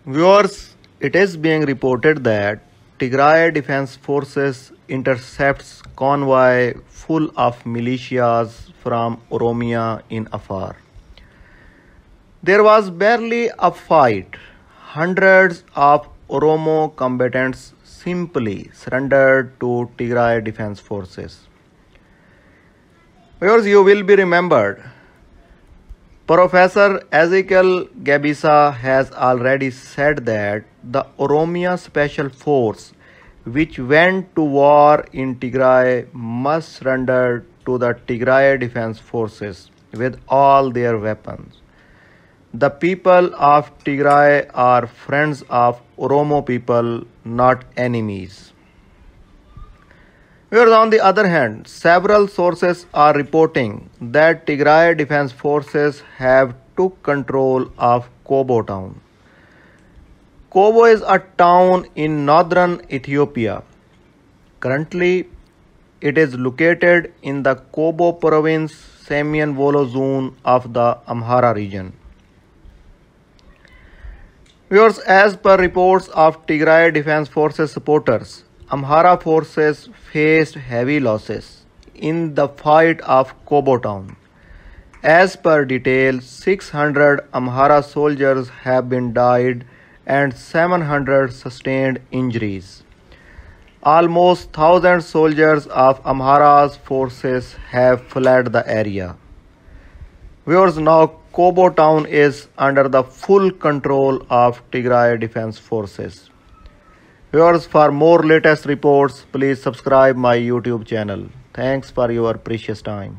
Viewers, it is being reported that Tigray Defense Forces intercepts convoy full of militias from Oromia in Afar. There was barely a fight. Hundreds of Oromo combatants simply surrendered to Tigray Defense Forces. Viewers, you will be remembered. Professor Ezekiel Gabisa has already said that the Oromia Special Force, which went to war in Tigray, must surrender to the Tigray Defense Forces with all their weapons. The people of Tigray are friends of Oromo people, not enemies. Whereas on the other hand, several sources are reporting that Tigray Defense Forces have took control of Kobo town. Kobo is a town in northern Ethiopia. Currently, it is located in the Kobo province, Samian Volo zone of the Amhara region. Viewers, as per reports of Tigray Defense Forces supporters, Amhara forces faced heavy losses in the fight of Kobo town. As per details, 600 Amhara soldiers have been died and 700 sustained injuries. Almost 1,000 soldiers of Amhara's forces have fled the area. Viewers, now Kobo town is under the full control of Tigray Defense Forces. Viewers, for more latest reports, please subscribe my YouTube channel. Thanks for your precious time.